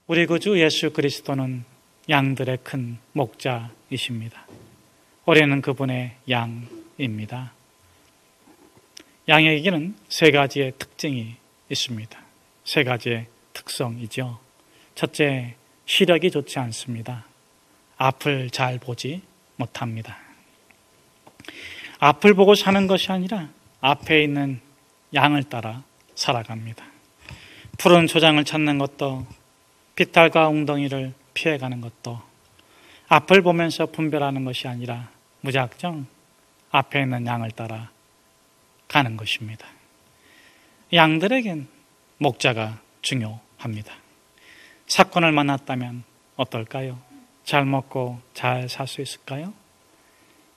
우리 구주 예수 그리스도는 양들의 큰 목자이십니다. 우리는 그분의 양입니다. 양에게는 세 가지의 특징이 있습니다. 세 가지의 특성이죠. 첫째, 시력이 좋지 않습니다. 앞을 잘 보지 못합니다. 앞을 보고 사는 것이 아니라 앞에 있는 양을 따라 살아갑니다. 푸른 초장을 찾는 것도, 비탈과 웅덩이를 피해가는 것도 앞을 보면서 분별하는 것이 아니라 무작정 앞에 있는 양을 따라 가는 것입니다. 양들에겐 목자가 중요합니다. 사건을 만났다면 어떨까요? 잘 먹고 잘 살 수 있을까요?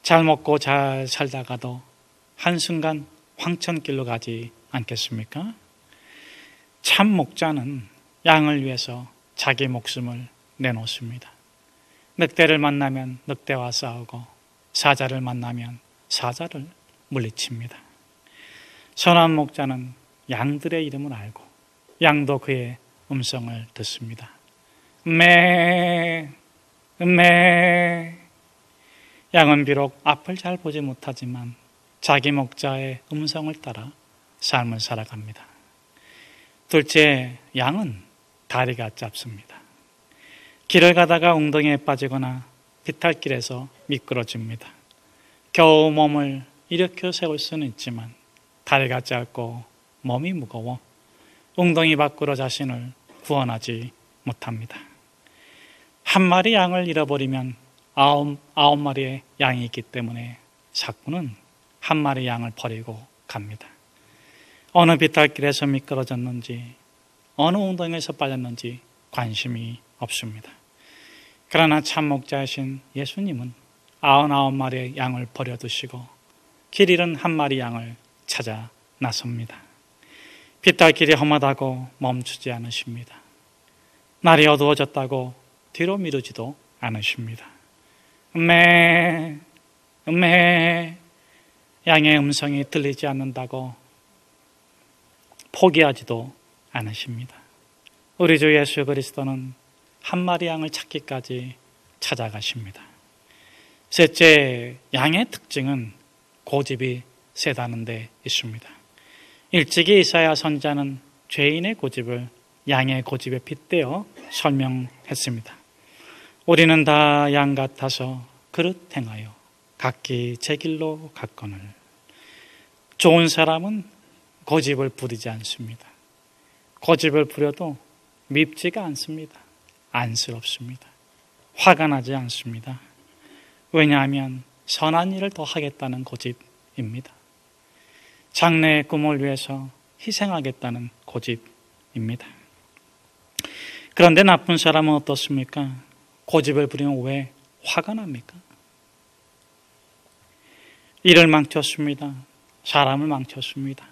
잘 먹고 잘 살다가도 한순간 황천길로 가지 않겠습니까? 참 목자는 양을 위해서 자기 목숨을 내놓습니다. 늑대를 만나면 늑대와 싸우고 사자를 만나면 사자를 물리칩니다. 선한 목자는 양들의 이름을 알고 양도 그의 음성을 듣습니다. 매 양은 비록 앞을 잘 보지 못하지만 자기 목자의 음성을 따라 삶을 살아갑니다. 둘째, 양은 다리가 짧습니다. 길을 가다가 웅덩이에 빠지거나 비탈길에서 미끄러집니다. 겨우 몸을 일으켜 세울 수는 있지만 다리가 짧고 몸이 무거워 웅덩이 밖으로 자신을 구원하지 못합니다. 한 마리 양을 잃어버리면 아홉 마리의 양이 있기 때문에 사꾼은 한 마리 양을 버리고 갑니다. 어느 비탈길에서 미끄러졌는지 어느 웅덩이에서 빠졌는지 관심이 없습니다. 그러나 참 목자이신 예수님은 99마리의 양을 버려두시고 길 잃은 한 마리 양을 찾아 나섭니다. 비탈길이 험하다고 멈추지 않으십니다. 날이 어두워졌다고 뒤로 미루지도 않으십니다. 양의 음성이 들리지 않는다고 포기하지도 않으십니다. 우리 주 예수 그리스도는 한 마리 양을 찾기까지 찾아가십니다. 셋째, 양의 특징은 고집이 세다는 데 있습니다. 일찍이 이사야 선지자는 죄인의 고집을 양의 고집에 빗대어 설명했습니다. 우리는 다 양 같아서 그릇 행하여 각기 제 길로 갔거늘. 좋은 사람은 고집을 부리지 않습니다. 고집을 부려도 밉지가 않습니다. 안쓰럽습니다. 화가 나지 않습니다. 왜냐하면 선한 일을 더 하겠다는 고집입니다. 장래의 꿈을 위해서 희생하겠다는 고집입니다. 그런데 나쁜 사람은 어떻습니까? 고집을 부리면 왜 화가 납니까? 일을 망쳤습니다. 사람을 망쳤습니다.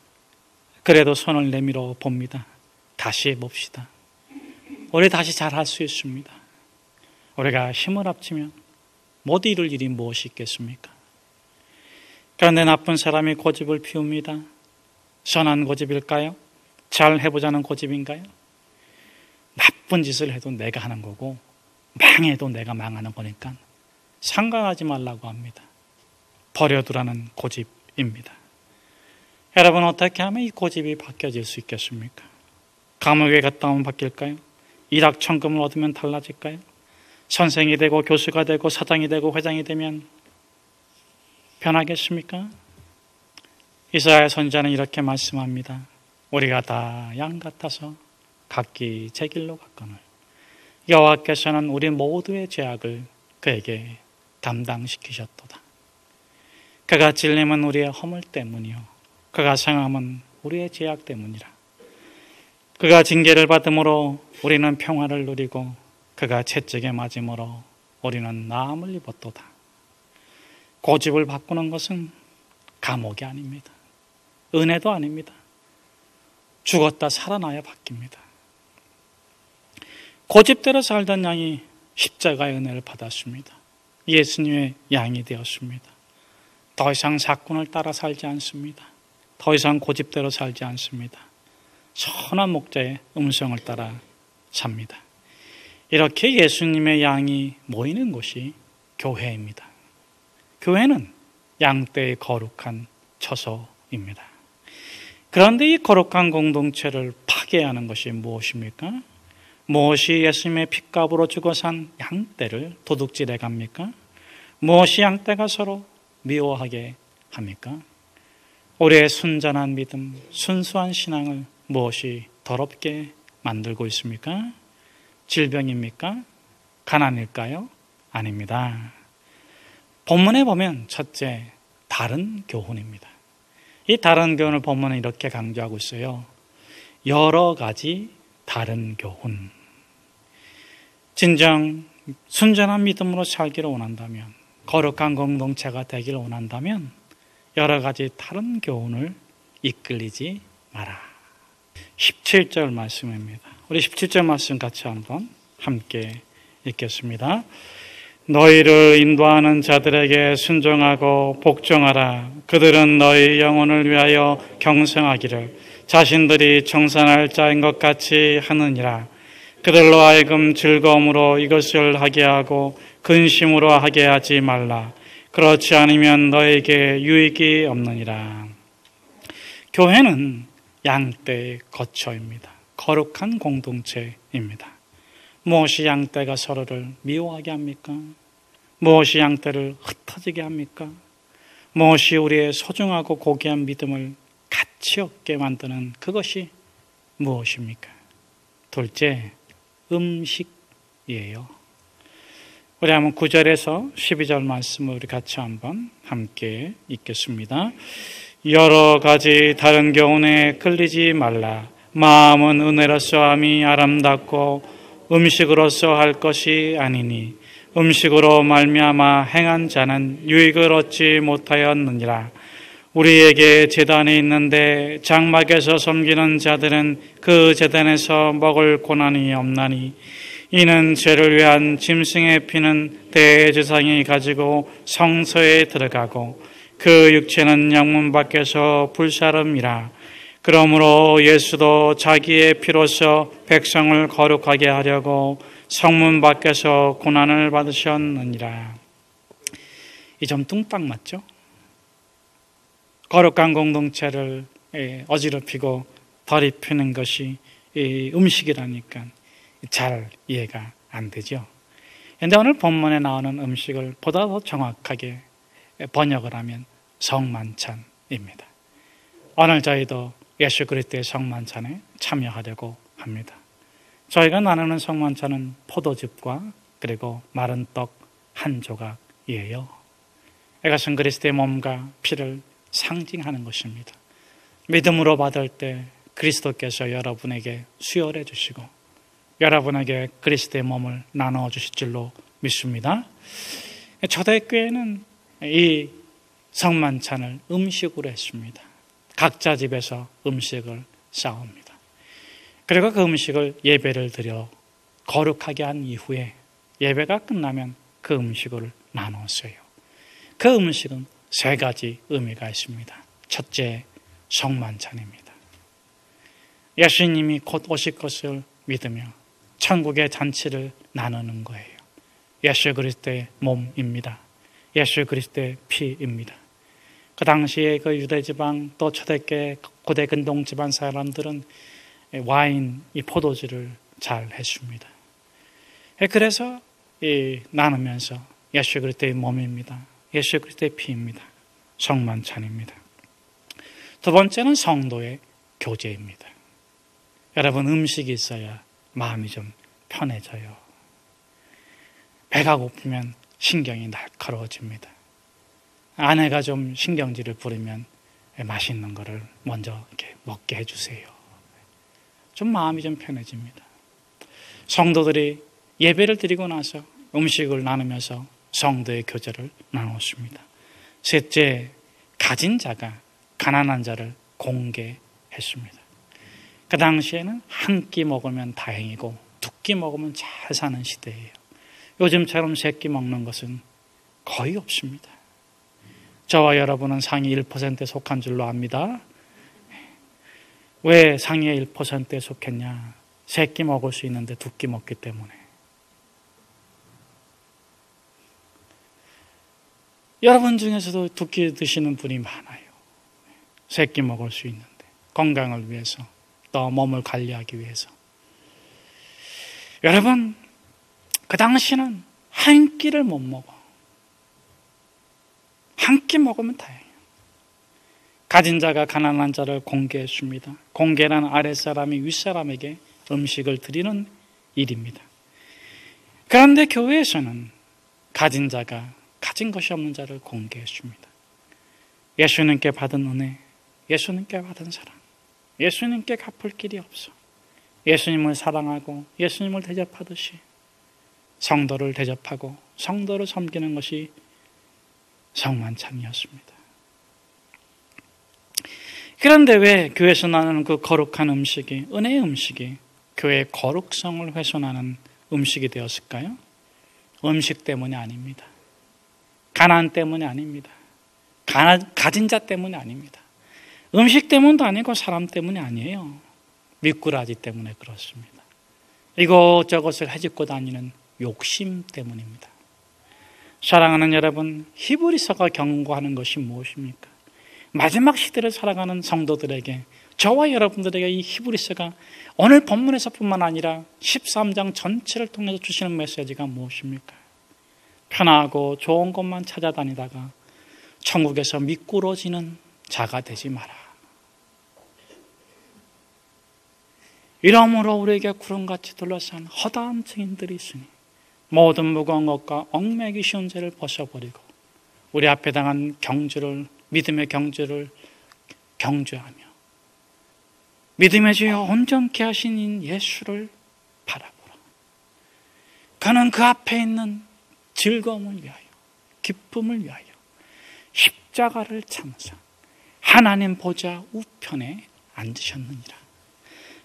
그래도 손을 내밀어 봅니다. 다시 해봅시다. 우리 다시 잘할 수 있습니다. 우리가 힘을 합치면 못 이룰 일이 무엇이 있겠습니까? 그런데 나쁜 사람이 고집을 피웁니다. 선한 고집일까요? 잘 해보자는 고집인가요? 나쁜 짓을 해도 내가 하는 거고 망해도 내가 망하는 거니까 상관하지 말라고 합니다. 버려두라는 고집입니다. 여러분, 어떻게 하면 이 고집이 바뀌어질 수 있겠습니까? 감옥에 갔다 오면 바뀔까요? 일확천금을 얻으면 달라질까요? 선생이 되고 교수가 되고 사장이 되고 회장이 되면 변하겠습니까? 이사야 선지자는 이렇게 말씀합니다. 우리가 다 양 같아서 각기 제 길로 갔거늘 여호와께서는 우리 모두의 죄악을 그에게 담당시키셨도다. 그가 찔림은 우리의 허물 때문이요 그가 상함은 우리의 죄악 때문이라. 그가 징계를 받음으로 우리는 평화를 누리고 그가 채찍에 맞음으로 우리는 나음을 입었도다. 고집을 바꾸는 것은 감옥이 아닙니다. 은혜도 아닙니다. 죽었다 살아나야 바뀝니다. 고집대로 살던 양이 십자가의 은혜를 받았습니다. 예수님의 양이 되었습니다. 더 이상 사꾼을 따라 살지 않습니다. 더 이상 고집대로 살지 않습니다. 선한 목자의 음성을 따라 삽니다. 이렇게 예수님의 양이 모이는 곳이 교회입니다. 교회는 양떼의 거룩한 처소입니다. 그런데 이 거룩한 공동체를 파괴하는 것이 무엇입니까? 무엇이 예수님의 핏값으로 주고 산 양떼를 도둑질해 갑니까? 무엇이 양떼가 서로 미워하게 합니까? 우리의 순전한 믿음, 순수한 신앙을 무엇이 더럽게 만들고 있습니까? 질병입니까? 가난일까요? 아닙니다. 본문에 보면 첫째, 다른 교훈입니다. 이 다른 교훈을 본문은 이렇게 강조하고 있어요. 여러 가지 다른 교훈. 진정 순전한 믿음으로 살기를 원한다면, 거룩한 공동체가 되기를 원한다면 여러 가지 다른 교훈을 이끌리지 마라. 17절 말씀입니다. 우리 17절 말씀 같이 한번 함께 읽겠습니다. 너희를 인도하는 자들에게 순종하고 복종하라. 그들은 너희 영혼을 위하여 경성하기를 자신들이 청산할 자인 것 같이 하느니라. 그들로 하여금 즐거움으로 이것을 하게 하고 근심으로 하게 하지 말라. 그렇지 않으면 너에게 유익이 없느니라. 교회는 양떼의 거처입니다. 거룩한 공동체입니다. 무엇이 양떼가 서로를 미워하게 합니까? 무엇이 양떼를 흩어지게 합니까? 무엇이 우리의 소중하고 고귀한 믿음을 가치 없게 만드는 그것이 무엇입니까? 둘째, 음식이에요. 우리 한번 9절에서 12절 말씀을 우리 같이 한번 함께 읽겠습니다. 여러 가지 다른 교훈에 끌리지 말라. 마음은 은혜로서 함이 아름답고 음식으로서 할 것이 아니니 음식으로 말미암아 행한 자는 유익을 얻지 못하였느니라. 우리에게 제단이 있는데 장막에서 섬기는 자들은 그 제단에서 먹을 고난이 없나니 이는 죄를 위한 짐승의 피는 대제사장이 가지고 성소에 들어가고 그 육체는 영문 밖에서 불사름이라. 그러므로 예수도 자기의 피로서 백성을 거룩하게 하려고 성문 밖에서 고난을 받으셨느니라. 이 점 뚱딱 맞죠? 거룩한 공동체를 어지럽히고 더럽히는 것이 음식이라니까 잘 이해가 안 되죠. 그런데 오늘 본문에 나오는 음식을 보다 더 정확하게 번역을 하면 성만찬입니다. 오늘 저희도 예수 그리스도의 성만찬에 참여하려고 합니다. 저희가 나누는 성만찬은 포도즙과 그리고 마른 떡 한 조각이에요. 이것은 그리스도의 몸과 피를 상징하는 것입니다. 믿음으로 받을 때 그리스도께서 여러분에게 수혈해 주시고 여러분에게 그리스도의 몸을 나누어 주실 줄로 믿습니다. 초대교회는 이 성만찬을 음식으로 했습니다. 각자 집에서 음식을 싸웁니다. 그리고 그 음식을 예배를 드려 거룩하게 한 이후에 예배가 끝나면 그 음식을 나눴어요. 그 음식은 세 가지 의미가 있습니다. 첫째, 성만찬입니다. 예수님이 곧 오실 것을 믿으며 천국의 잔치를 나누는 거예요. 예수 그리스도의 몸입니다. 예수 그리스도의 피입니다. 그 당시에 그 유대지방 또 초대교회 고대 근동지방 사람들은 와인, 이 포도주를 잘 했습니다. 그래서 나누면서 예수 그리스도의 몸입니다. 예수 그리스도의 피입니다. 성만찬입니다. 두 번째는 성도의 교제입니다. 여러분, 음식이 있어야 마음이 좀 편해져요. 배가 고프면 신경이 날카로워집니다. 아내가 좀 신경질을 부리면 맛있는 거를 먼저 이렇게 먹게 해주세요. 좀 마음이 좀 편해집니다. 성도들이 예배를 드리고 나서 음식을 나누면서 성도의 교제를 나눴습니다. 셋째, 가진 자가 가난한 자를 공개했습니다. 그 당시에는 한 끼 먹으면 다행이고 두 끼 먹으면 잘 사는 시대예요. 요즘처럼 세 끼 먹는 것은 거의 없습니다. 저와 여러분은 상위 1%에 속한 줄로 압니다. 왜 상위 1%에 속했냐? 세 끼 먹을 수 있는데 두 끼 먹기 때문에. 여러분 중에서도 두 끼 드시는 분이 많아요. 세 끼 먹을 수 있는데 건강을 위해서, 또 몸을 관리하기 위해서. 여러분, 그 당시는 한 끼를 못 먹어. 한 끼 먹으면 다행이에요. 가진 자가 가난한 자를 공개했습니다. 공개란 아랫사람이 윗사람에게 음식을 드리는 일입니다. 그런데 교회에서는 가진 자가 가진 것이 없는 자를 공개했습니다. 예수님께 받은 은혜, 예수님께 받은 사랑, 예수님께 갚을 길이 없어. 예수님을 사랑하고 예수님을 대접하듯이 성도를 대접하고 성도를 섬기는 것이 성만찬이었습니다. 그런데 왜 교회에서 나누는 그 거룩한 음식이, 은혜의 음식이 교회의 거룩성을 훼손하는 음식이 되었을까요? 음식 때문이 아닙니다. 가난 때문이 아닙니다. 가진 자 때문이 아닙니다. 음식 때문도 아니고 사람 때문이 아니에요. 미꾸라지 때문에 그렇습니다. 이것저것을 헤집고 다니는 욕심 때문입니다. 사랑하는 여러분, 히브리서가 경고하는 것이 무엇입니까? 마지막 시대를 살아가는 성도들에게, 저와 여러분들에게 이 히브리서가 오늘 본문에서뿐만 아니라 13장 전체를 통해서 주시는 메시지가 무엇입니까? 편하고 좋은 것만 찾아다니다가 천국에서 미꾸러지는 자가 되지 마라. 이러므로 우리에게 구름같이 둘러싼 허다한 증인들이 있으니 모든 무거운 것과 얽매기 쉬운 죄를 벗어버리고 우리 앞에 당한 경주를, 믿음의 경주를 경주하며 믿음의 주여 온전케 하신 인 예수를 바라보라. 그는 그 앞에 있는 즐거움을 위하여, 기쁨을 위하여 십자가를 참으사 하나님 보좌 우편에 앉으셨느니라.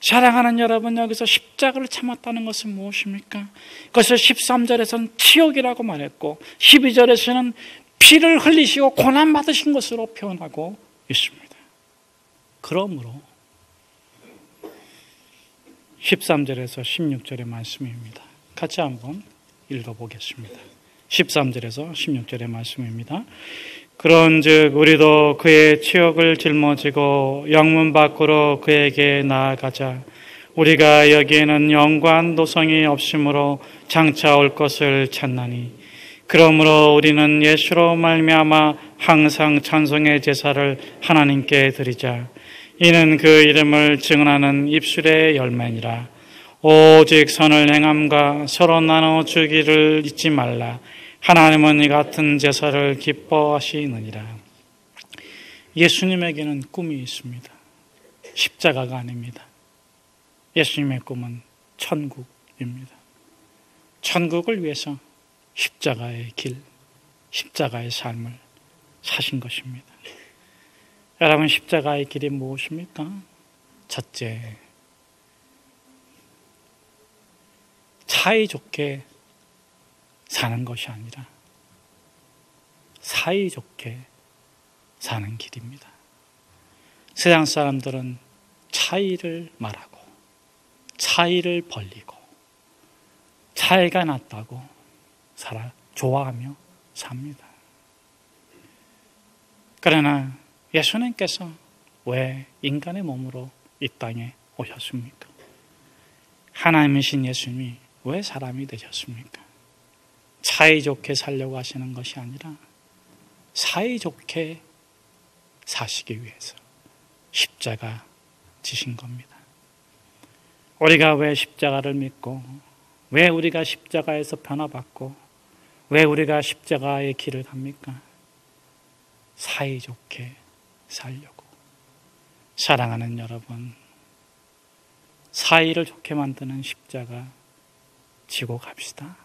사랑하는 여러분, 여기서 십자가를 참았다는 것은 무엇입니까? 그것을 13절에서는 치욕이라고 말했고 12절에서는 피를 흘리시고 고난받으신 것으로 표현하고 있습니다. 그러므로 13절에서 16절의 말씀입니다. 같이 한번 읽어보겠습니다. 13절에서 16절의 말씀입니다. 그런즉 우리도 그의 치욕을 짊어지고 영문 밖으로 그에게 나아가자. 우리가 여기에는 영광 도성이 없으므로 장차 올 것을 찾나니 그러므로 우리는 예수로 말미암아 항상 찬송의 제사를 하나님께 드리자. 이는 그 이름을 증언하는 입술의 열매니라. 오직 선을 행함과 서로 나눠 주기를 잊지 말라. 하나님은 이 같은 제사를 기뻐하시느니라. 예수님에게는 꿈이 있습니다. 십자가가 아닙니다. 예수님의 꿈은 천국입니다. 천국을 위해서 십자가의 길, 십자가의 삶을 사신 것입니다. 여러분, 십자가의 길이 무엇입니까? 첫째, 사이좋게 사는 것이 아니라 사이좋게 사는 길입니다. 세상 사람들은 차이를 말하고 차이를 벌리고 차이가 났다고 좋아하며 삽니다. 그러나 예수님께서 왜 인간의 몸으로 이 땅에 오셨습니까? 하나님이신 예수님이 왜 사람이 되셨습니까? 사이좋게 살려고 하시는 것이 아니라 사이좋게 사시기 위해서 십자가 지신 겁니다. 우리가 왜 십자가를 믿고, 왜 우리가 십자가에서 변화받고, 왜 우리가 십자가의 길을 갑니까? 사이좋게 살려고. 사랑하는 여러분, 사이를 좋게 만드는 십자가 지고 갑시다.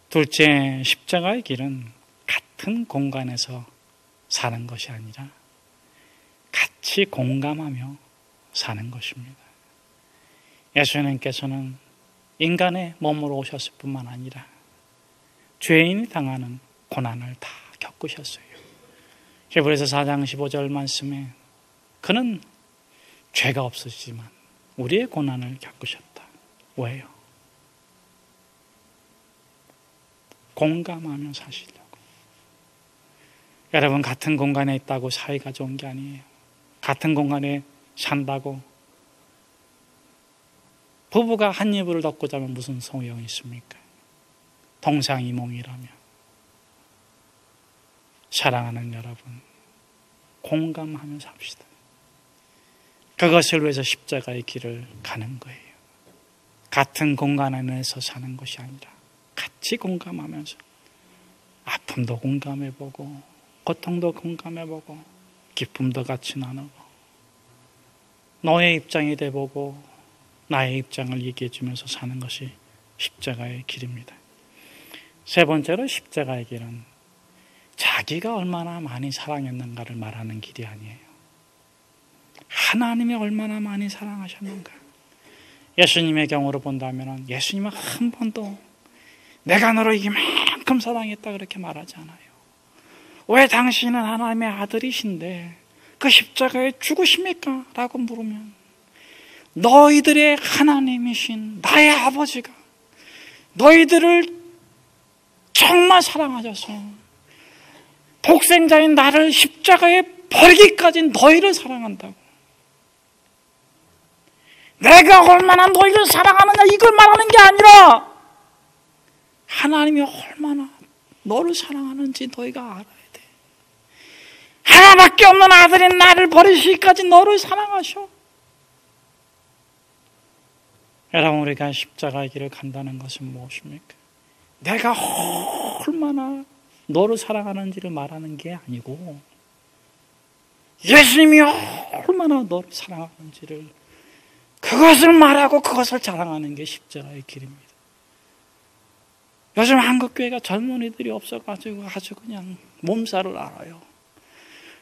둘째, 십자가의 길은 같은 공간에서 사는 것이 아니라 같이 공감하며 사는 것입니다. 예수님께서는 인간의 몸으로 오셨을 뿐만 아니라 죄인이 당하는 고난을 다 겪으셨어요. 히브리서 4장 15절 말씀에 그는 죄가 없으시지만 우리의 고난을 겪으셨다. 왜요? 공감하며 사시려고. 여러분, 같은 공간에 있다고 사이가 좋은 게 아니에요. 같은 공간에 산다고 부부가 한 이불을 덮고 자면 무슨 소용이 있습니까? 동상이몽이라면. 사랑하는 여러분, 공감하며 삽시다. 그것을 위해서 십자가의 길을 가는 거예요. 같은 공간 안에서 사는 것이 아니라 같이 공감하면서 아픔도 공감해보고 고통도 공감해보고 기쁨도 같이 나누고 너의 입장이 돼보고 나의 입장을 얘기해주면서 사는 것이 십자가의 길입니다. 세 번째로 십자가의 길은 자기가 얼마나 많이 사랑했는가를 말하는 길이 아니에요. 하나님이 얼마나 많이 사랑하셨는가. 예수님의 경우로 본다면 예수님은 한 번도 내가 너를 이만큼 사랑했다 그렇게 말하지 않아요. 왜 당신은 하나님의 아들이신데 그 십자가에 죽으십니까? 라고 물으면 너희들의 하나님이신 나의 아버지가 너희들을 정말 사랑하셔서 독생자인 나를 십자가에 버리기까지 너희를 사랑한다고. 내가 얼마나 너희를 사랑하느냐 이걸 말하는 게 아니라 하나님이 얼마나 너를 사랑하는지 너희가 알아야 돼. 하나밖에 없는 아들인 나를 버리시기까지 너를 사랑하셔. 여러분, 우리가 십자가의 길을 간다는 것은 무엇입니까? 내가 얼마나 너를 사랑하는지를 말하는 게 아니고 예수님이 얼마나 너를 사랑하는지를 그것을 말하고 그것을 자랑하는 게 십자가의 길입니다. 요즘 한국교회가 젊은이들이 없어가지고 아주 그냥 몸살을 앓아요.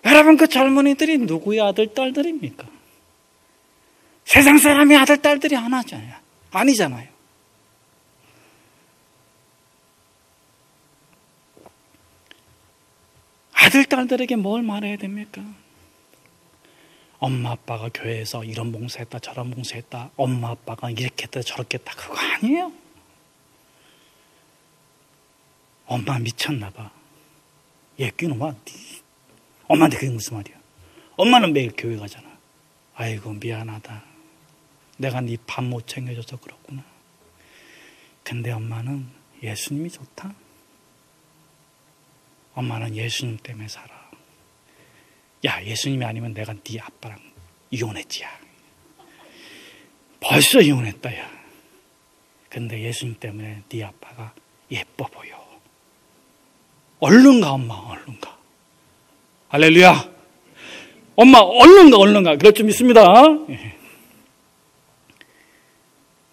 여러분, 그 젊은이들이 누구의 아들, 딸들입니까? 세상 사람이 아들, 딸들이 아니잖아요. 아들, 딸들에게 뭘 말해야 됩니까? 엄마, 아빠가 교회에서 이런 봉사했다, 저런 봉사했다, 엄마, 아빠가 이렇게 했다, 저렇게 했다, 그거 아니에요. 엄마 미쳤나 봐. 얘 끼놈아, 엄마한테 그게 무슨 말이야? 엄마는 매일 교회 가잖아. 아이고, 미안하다. 내가 네 밥 못 챙겨줘서 그렇구나. 근데 엄마는 예수님이 좋다. 엄마는 예수님 때문에 살아. 야, 예수님이 아니면 내가 네 아빠랑 이혼했지. 야. 벌써 이혼했다. 야. 근데 예수님 때문에 네 아빠가 예뻐 보여. 얼른 가, 엄마, 얼른 가. 할렐루야. 엄마, 얼른 가. 그럴 줄 믿습니다.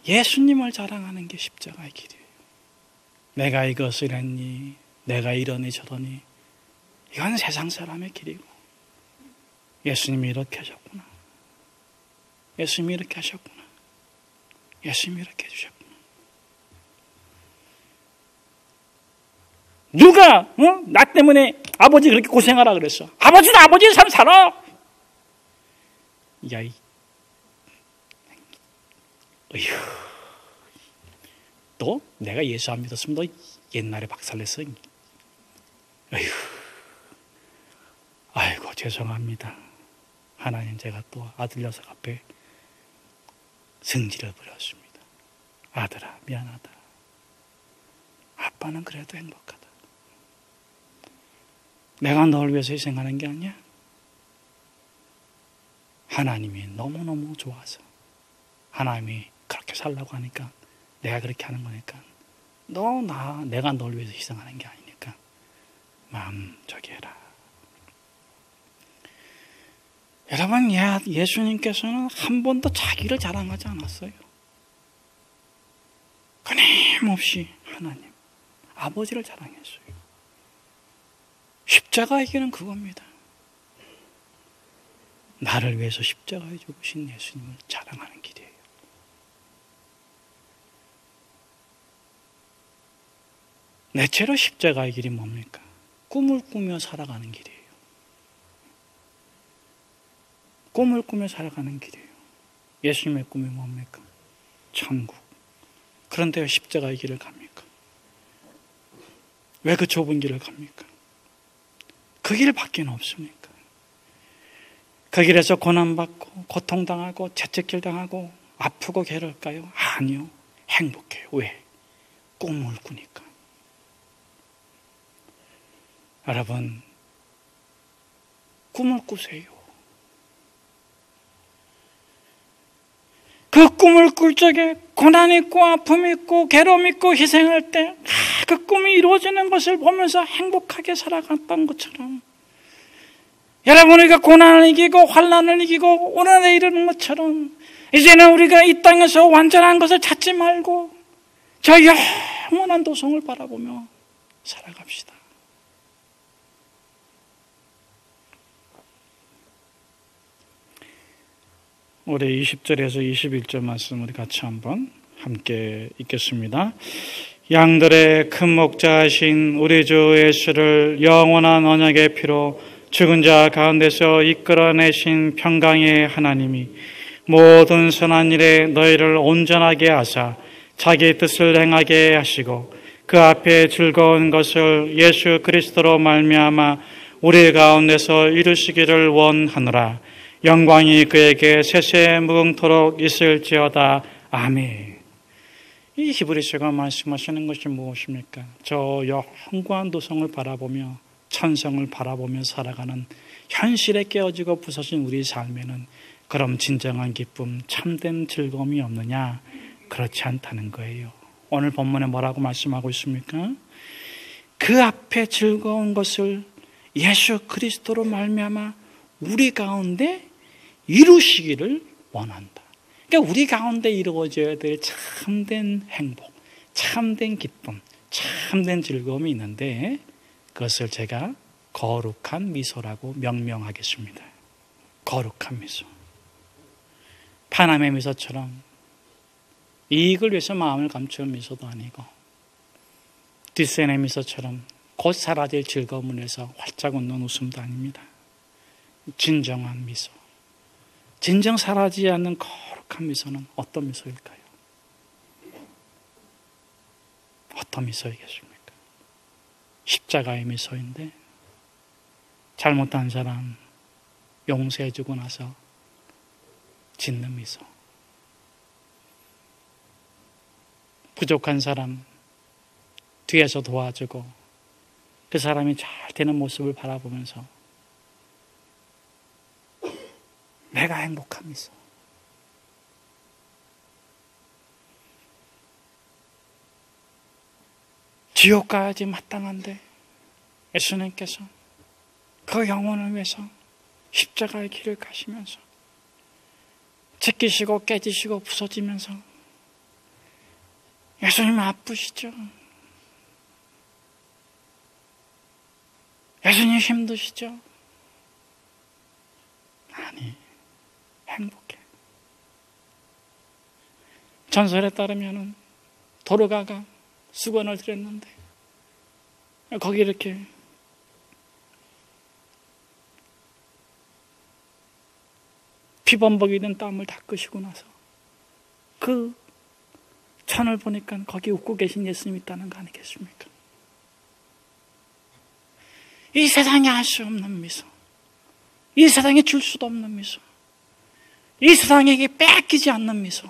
예수님을 자랑하는 게 십자가의 길이에요. 내가 이것을 했니? 내가 이러니 저러니? 이건 세상 사람의 길이고 예수님이 이렇게 하셨구나. 예수님이 이렇게 하셨구나. 예수님이 이렇게 해주셨구나. 누가 나 때문에 아버지 그렇게 고생하라 그랬어. 아버지도 아버지의 삶 살아. 야, 너 내가 예수 안 믿었으면 너 옛날에 박살냈어. 아이고 죄송합니다. 하나님, 제가 또 아들 녀석 앞에 승질을 부렸습니다. 아들아, 미안하다. 아빠는 그래도 행복하다. 내가 널 위해서 희생하는 게 아니야. 하나님이 너무너무 좋아서 하나님이 그렇게 살라고 하니까 내가 그렇게 하는 거니까 내가 널 위해서 희생하는 게 아니니까 마음 저기 해라. 여러분, 예수님께서는 한 번도 자기를 자랑하지 않았어요. 끊임없이 하나님, 아버지를 자랑했어요. 십자가의 길은 그겁니다. 나를 위해서 십자가에 죽으신 예수님을 자랑하는 길이에요. 넷째로 십자가의 길이 뭡니까? 꿈을 꾸며 살아가는 길이에요. 꿈을 꾸며 살아가는 길이에요. 예수님의 꿈이 뭡니까? 천국. 그런데 왜 십자가의 길을 갑니까? 왜 그 좁은 길을 갑니까? 그 길밖에 없습니까? 그 길에서 고난받고 고통당하고 채찍질당하고 아프고 괴로울까요? 아니요. 행복해요. 왜? 꿈을 꾸니까. 여러분, 꿈을 꾸세요. 그 꿈을 꿀 적에 고난 있고 아픔 있고 괴로움 있고 희생할 때 그 꿈이 이루어지는 것을 보면서 행복하게 살아갔던 것처럼, 여러분, 우리가 고난을 이기고 환난을 이기고 오늘에 이르는 것처럼 이제는 우리가 이 땅에서 완전한 것을 찾지 말고 저 영원한 도성을 바라보며 살아갑시다. 우리 20절에서 21절 말씀 우리 같이 한번 함께 읽겠습니다. 양들의 큰 목자이신 우리 주 예수를 영원한 언약의 피로 죽은 자 가운데서 이끌어내신 평강의 하나님이 모든 선한 일에 너희를 온전하게 하사 자기 뜻을 행하게 하시고 그 앞에 즐거운 것을 예수 그리스도로 말미암아 우리 가운데서 이루시기를 원하노라. 영광이 그에게 세세무궁토록 있을지어다. 아멘. 이 히브리서가 말씀하시는 것이 무엇입니까? 저 영광한 도성을 바라보며 천성을 바라보며 살아가는 현실에 깨어지고 부서진 우리 삶에는 그럼 진정한 기쁨, 참된 즐거움이 없느냐? 그렇지 않다는 거예요. 오늘 본문에 뭐라고 말씀하고 있습니까? 그 앞에 즐거운 것을 예수 그리스도로 말미암아 우리 가운데 이루시기를 원한다. 그러니까 우리 가운데 이루어져야 될 참된 행복, 참된 기쁨, 참된 즐거움이 있는데 그것을 제가 거룩한 미소라고 명명하겠습니다. 거룩한 미소. 파남의 미소처럼 이익을 위해서 마음을 감추는 미소도 아니고 뒷세의 미소처럼 곧 사라질 즐거움을 위해서 활짝 웃는 웃음도 아닙니다. 진정한 미소. 진정 사라지지 않는 거룩한 미소는 어떤 미소일까요? 어떤 미소이겠습니까? 십자가의 미소인데 잘못한 사람 용서해주고 나서 짓는 미소. 부족한 사람 뒤에서 도와주고 그 사람이 잘 되는 모습을 바라보면서 내가 행복한 미소. 지옥 가야지 마땅한데 예수님께서 그 영혼을 위해서 십자가의 길을 가시면서 찢기시고 깨지시고 부서지면서 예수님 아프시죠? 예수님 힘드시죠? 아니, 행복해. 전설에 따르면 도르가가 수건을 드렸는데 거기 이렇게 피범벅이 된 땀을 닦으시고 나서 그 천을 보니까 거기 웃고 계신 예수님이 있다는 거 아니겠습니까? 이 세상에 알 수 없는 미소, 이 세상에 줄 수도 없는 미소, 이 세상에게 뺏기지 않는 미소,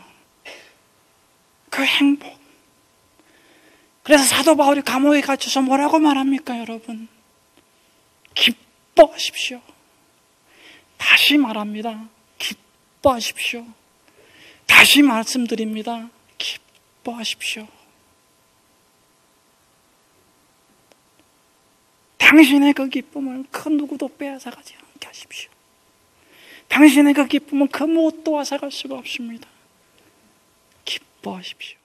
그 행복. 그래서 사도 바울이 감옥에 갇혀서 뭐라고 말합니까, 여러분? 기뻐하십시오. 다시 말합니다. 기뻐하십시오. 다시 말씀드립니다. 기뻐하십시오. 당신의 그 기쁨을 그 누구도 빼앗아가지 않게 하십시오. 당신의 그 기쁨은 그 무엇도 앗아갈 수가 없습니다. 기뻐하십시오.